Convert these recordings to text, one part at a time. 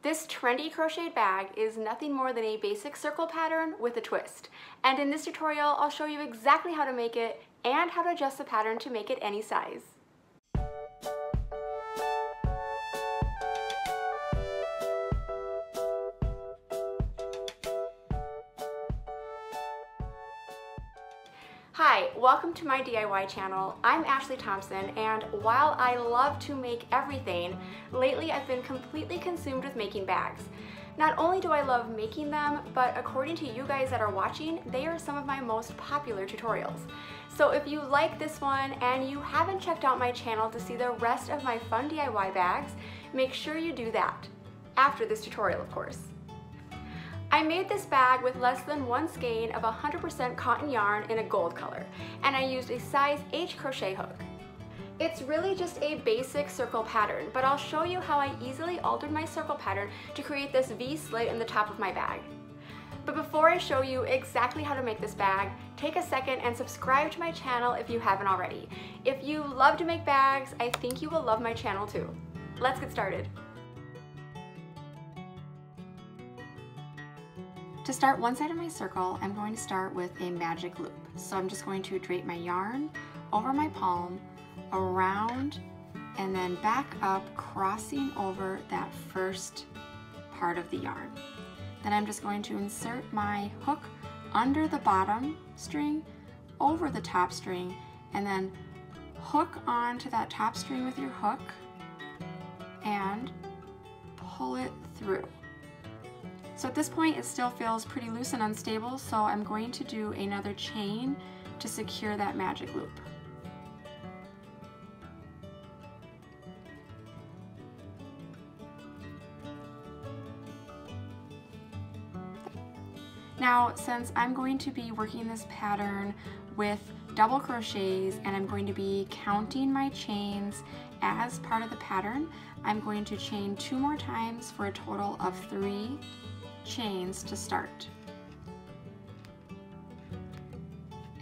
This trendy crocheted bag is nothing more than a basic circle pattern with a twist. And in this tutorial, I'll show you exactly how to make it and how to adjust the pattern to make it any size. Hi, welcome to my DIY channel. I'm Ashley Thompson, and while I love to make everything, lately I've been completely consumed with making bags. Not only do I love making them, but according to you guys that are watching, they are some of my most popular tutorials. So if you like this one and you haven't checked out my channel to see the rest of my fun DIY bags, make sure you do that. After this tutorial, of course. I made this bag with less than 1 skein of 100% cotton yarn in a gold color, and I used a size H crochet hook. It's really just a basic circle pattern, but I'll show you how I easily altered my circle pattern to create this V slit in the top of my bag. But before I show you exactly how to make this bag, take a second and subscribe to my channel if you haven't already. If you love to make bags, I think you will love my channel too. Let's get started. To start one side of my circle, I'm going to start with a magic loop. So I'm just going to drape my yarn over my palm, around, and then back up, crossing over that first part of the yarn. Then I'm just going to insert my hook under the bottom string, over the top string, and then hook onto that top string with your hook and pull it through. So at this point it still feels pretty loose and unstable, so I'm going to do another chain to secure that magic loop. Now, since I'm going to be working this pattern with double crochets and I'm going to be counting my chains as part of the pattern, I'm going to chain 2 more times for a total of 3 chains to start.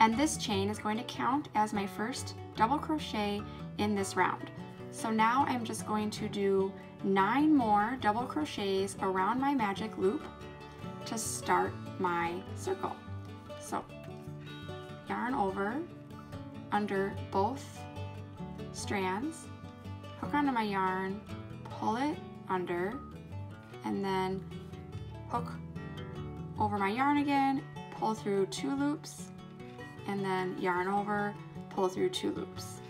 And this chain is going to count as my first double crochet in this round. So now I'm just going to do 9 more double crochets around my magic loop to start my circle. So yarn over under both strands, hook onto my yarn, pull it under, and then hook over my yarn again, pull through 2 loops, and then yarn over, pull through 2 loops.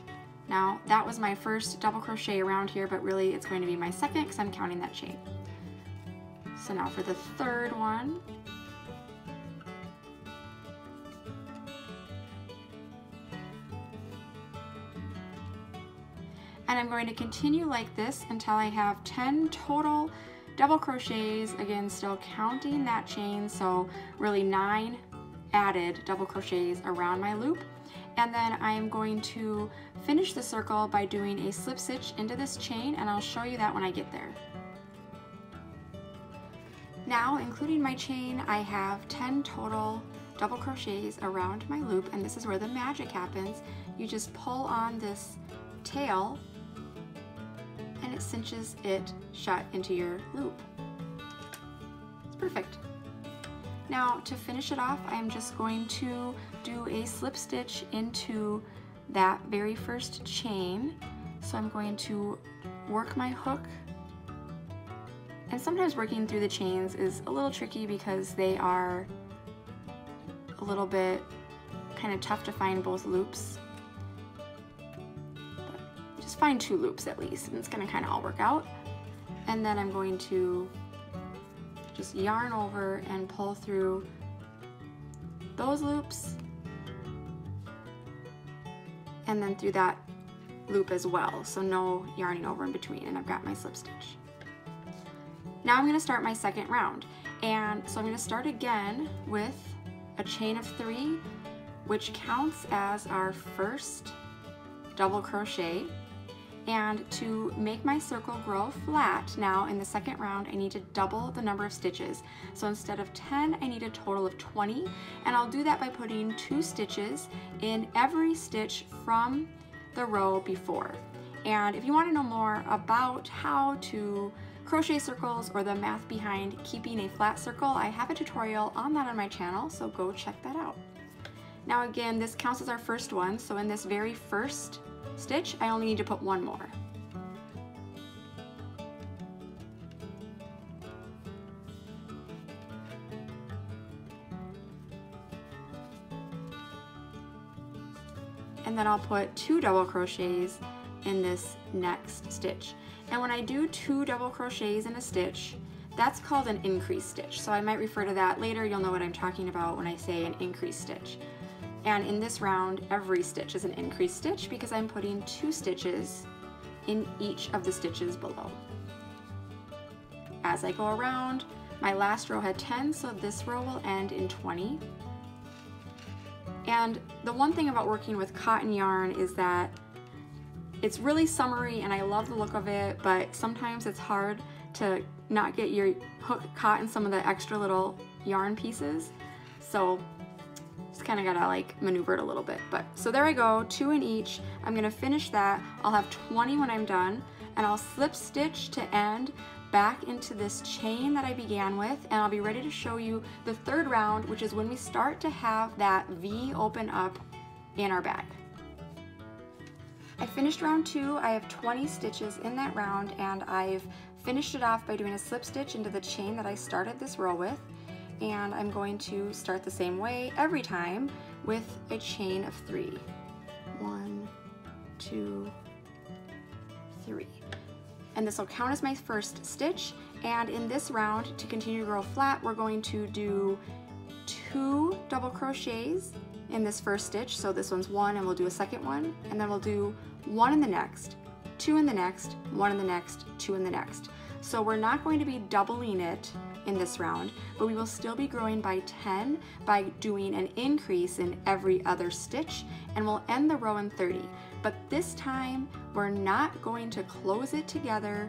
Now that was my first double crochet around here, but really it's going to be my second because I'm counting that chain. So now for the third one, and I'm going to continue like this until I have 10 total double crochets, again still counting that chain, so really 9 added double crochets around my loop. And then I'm going to finish the circle by doing a slip stitch into this chain, and I'll show you that when I get there. Now, including my chain, I have 10 total double crochets around my loop, and this is where the magic happens. You just pull on this tail and it cinches it shut into your loop. It's perfect. Now to finish it off, I'm just going to do a slip stitch into that very first chain. So I'm going to work my hook, and sometimes working through the chains is a little tricky because they are a little bit kind of tough to find both loops. Just find 2 loops at least, and it's going to kind of all work out. And then I'm going to just yarn over and pull through those loops, and then through that loop as well, so no yarning over in between, and I've got my slip stitch. Now I'm going to start my second round, and so I'm going to start again with a chain of 3, which counts as our first double crochet. And to make my circle grow flat, now in the second round, I need to double the number of stitches. So instead of 10, I need a total of 20, and I'll do that by putting 2 stitches in every stitch from the row before. And if you want to know more about how to crochet circles or the math behind keeping a flat circle, I have a tutorial on that on my channel, so go check that out. Now again, this counts as our first one, so in this very first stitch, I only need to put one more. And then I'll put 2 double crochets in this next stitch. And when I do 2 double crochets in a stitch, that's called an increase stitch. So I might refer to that later. You'll know what I'm talking about when I say an increase stitch. And in this round, every stitch is an increase stitch because I'm putting 2 stitches in each of the stitches below. As I go around, my last row had 10, so this row will end in 20. And the one thing about working with cotton yarn is that it's really summery and I love the look of it, but sometimes it's hard to not get your hook caught in some of the extra little yarn pieces. So just kind of gotta like maneuver it a little bit. But so there I go, 2 in each. I'm gonna finish that. I'll have 20 when I'm done, and I'll slip stitch to end back into this chain that I began with, and I'll be ready to show you the third round, which is when we start to have that V open up in our bag. I finished round 2. I have 20 stitches in that round, and I've finished it off by doing a slip stitch into the chain that I started this row with, and I'm going to start the same way every time with a chain of 3. 1, 2, 3. And this will count as my first stitch, and in this round, to continue to grow flat, we're going to do 2 double crochets in this first stitch. So this one's 1, and we'll do a second one, and then we'll do 1 in the next, 2 in the next, 1 in the next, 2 in the next. So we're not going to be doubling it in this round, but we will still be growing by 10 by doing an increase in every other stitch, and we'll end the row in 30. But this time, we're not going to close it together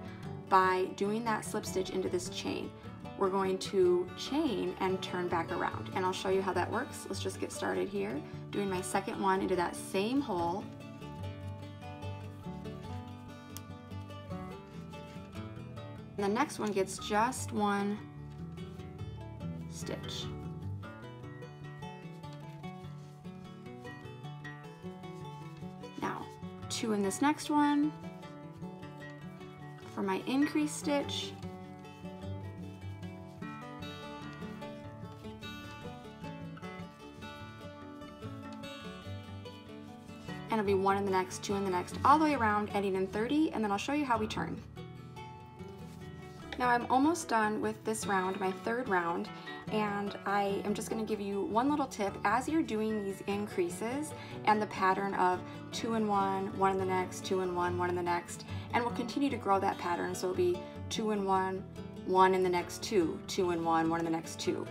by doing that slip stitch into this chain. We're going to chain and turn back around, and I'll show you how that works. Let's just get started here, doing my second one into that same hole. And the next one gets just 1 stitch. Now, 2 in this next one for my increase stitch. And it'll be 1 in the next, 2 in the next, all the way around, ending in 30, and then I'll show you how we turn. Now I'm almost done with this round, my third round, and I am just going to give you one little tip as you're doing these increases and the pattern of 2 in 1, 1 in the next, 2 in 1, 1 in the next, and we'll continue to grow that pattern. So it'll be 2 in 1, 1 in the next 2, 2 in 1, 1 in the next 2,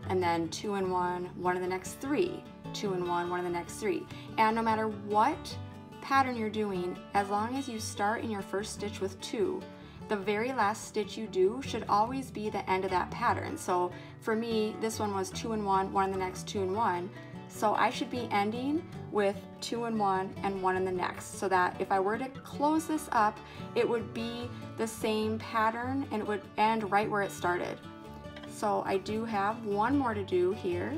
and then 2 in 1, 1 in the next 3, 2 in 1, 1 in the next 3. And no matter what pattern you're doing, as long as you start in your first stitch with 2, the very last stitch you do should always be the end of that pattern. So for me, this one was 2 in 1, 1 in the next, 2 in 1. So I should be ending with 2 in 1 and 1 in the next, so that if I were to close this up, it would be the same pattern and it would end right where it started. So I do have one more to do here.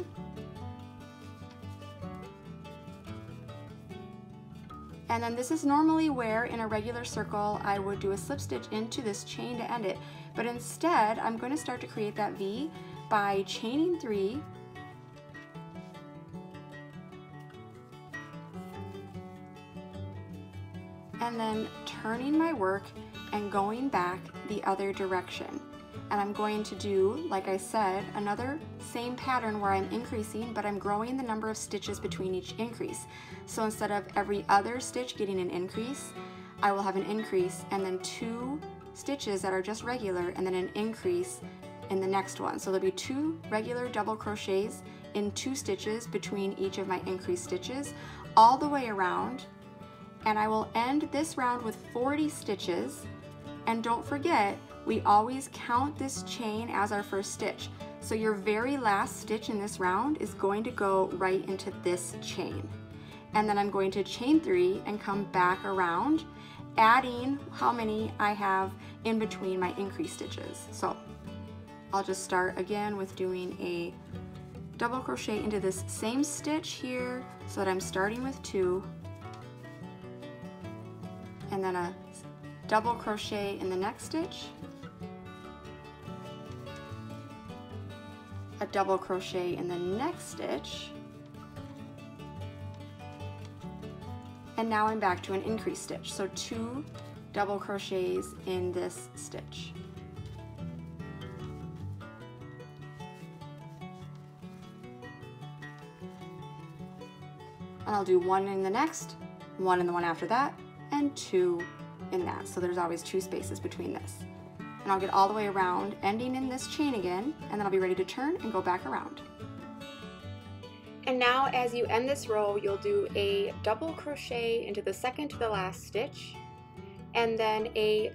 And then this is normally where in a regular circle I would do a slip stitch into this chain to end it. But instead, I'm going to start to create that V by chaining 3, and then turning my work and going back the other direction. And I'm going to do, like I said, another same pattern where I'm increasing, but I'm growing the number of stitches between each increase. So instead of every other stitch getting an increase, I will have an increase and then 2 stitches that are just regular and then an increase in the next one. So there'll be 2 regular double crochets in 2 stitches between each of my increased stitches all the way around. And I will end this round with 40 stitches. And don't forget, we always count this chain as our first stitch. So your very last stitch in this round is going to go right into this chain. And then I'm going to chain 3 and come back around. adding how many I have in between my increase stitches. So I'll just start again with doing a double crochet into this same stitch here so that I'm starting with 2, and then a double crochet in the next stitch, a double crochet in the next stitch, and now I'm back to an increase stitch. So 2 double crochets in this stitch. And I'll do 1 in the next, 1 in the one after that, and 2 in that. So there's always 2 spaces between this. And I'll get all the way around, ending in this chain again, and then I'll be ready to turn and go back around. And now as you end this row, you'll do a double crochet into the second to the last stitch, and then a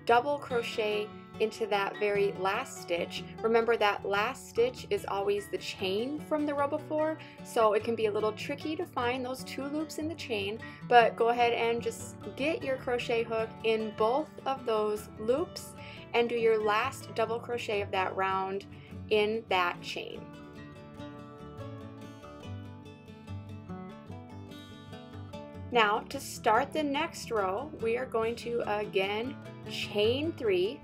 double crochet into that very last stitch. Remember that last stitch is always the chain from the row before, so it can be a little tricky to find those 2 loops in the chain, but go ahead and just get your crochet hook in both of those loops and do your last double crochet of that round in that chain. Now to start the next row, we are going to again chain 3,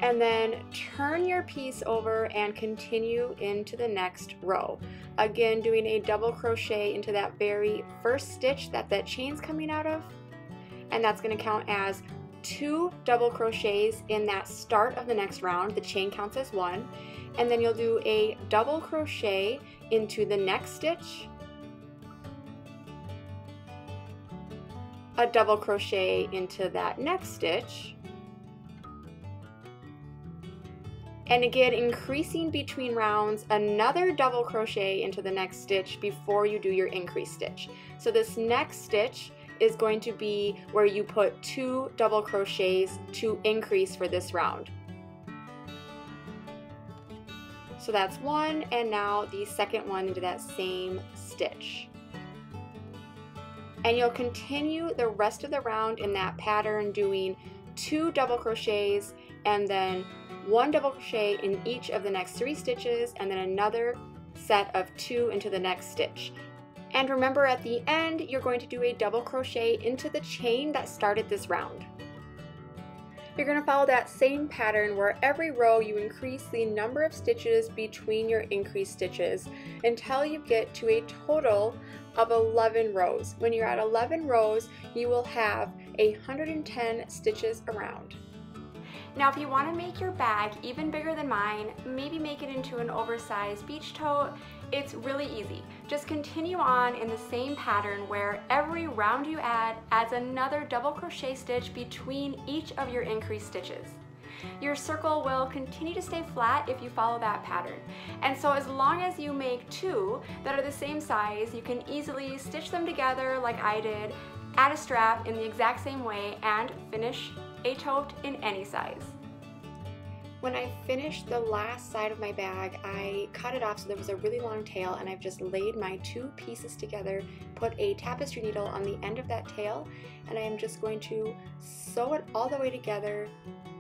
and then turn your piece over and continue into the next row. Again, doing a double crochet into that very first stitch that chain's coming out of, and that's going to count as 2 double crochets in that start of the next round. The chain counts as 1, and then you'll do a double crochet into the next stitch, a double crochet into that next stitch, and again, increasing between rounds, another double crochet into the next stitch before you do your increase stitch. So this next stitch is going to be where you put 2 double crochets to increase for this round. So that's 1, and now the second one into that same stitch. And you'll continue the rest of the round in that pattern, doing 2 double crochets and then 1 double crochet in each of the next 3 stitches, and then another set of 2 into the next stitch. And remember, at the end, you're going to do a double crochet into the chain that started this round. You're going to follow that same pattern where every row you increase the number of stitches between your increased stitches until you get to a total of 11 rows. When you're at 11 rows, you will have 110 stitches around. Now if you want to make your bag even bigger than mine, maybe make it into an oversized beach tote, it's really easy. Just continue on in the same pattern where every round you add adds another double crochet stitch between each of your increased stitches. Your circle will continue to stay flat if you follow that pattern. And so as long as you make 2 that are the same size, you can easily stitch them together like I did, add a strap in the exact same way, and finish a tote in any size. When I finished the last side of my bag, I cut it off so there was a really long tail, and I've just laid my 2 pieces together, put a tapestry needle on the end of that tail, and I am just going to sew it all the way together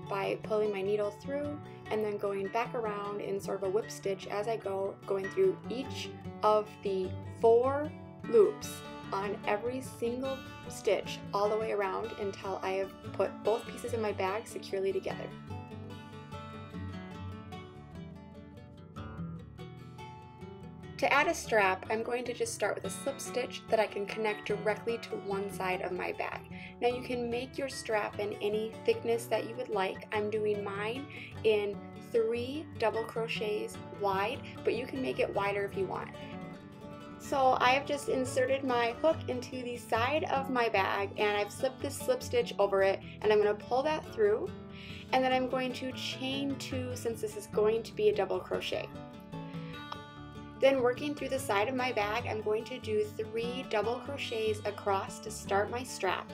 by pulling my needle through and then going back around in sort of a whip stitch as I go, going through each of the 4 loops on every single stitch all the way around until I have put both pieces of my bag securely together. To add a strap, I'm going to just start with a slip stitch that I can connect directly to one side of my bag. Now you can make your strap in any thickness that you would like. I'm doing mine in 3 double crochets wide, but you can make it wider if you want. So I have just inserted my hook into the side of my bag, and I've slipped this slip stitch over it, and I'm going to pull that through, and then I'm going to chain 2 since this is going to be a double crochet. Then working through the side of my bag, I'm going to do 3 double crochets across to start my strap.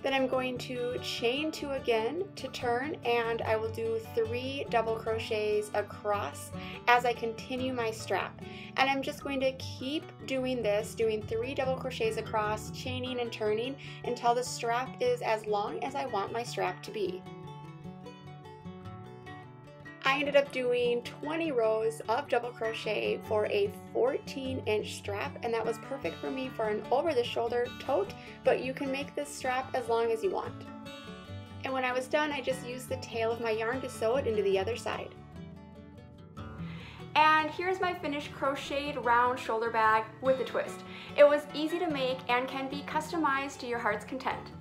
Then I'm going to chain 2 again to turn, and I will do 3 double crochets across as I continue my strap. And I'm just going to keep doing this, doing 3 double crochets across, chaining and turning until the strap is as long as I want my strap to be. I ended up doing 20 rows of double crochet for a 14-inch strap, and that was perfect for me for an over-the-shoulder tote, but you can make this strap as long as you want. And when I was done, I just used the tail of my yarn to sew it into the other side. And here's my finished crocheted round shoulder bag with a twist. It was easy to make and can be customized to your heart's content.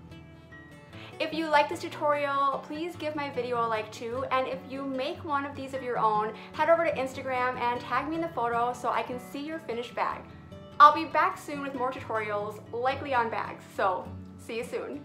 If you like this tutorial, please give my video a like too, and if you make one of these of your own, head over to Instagram and tag me in the photo so I can see your finished bag. I'll be back soon with more tutorials, likely on bags, so see you soon.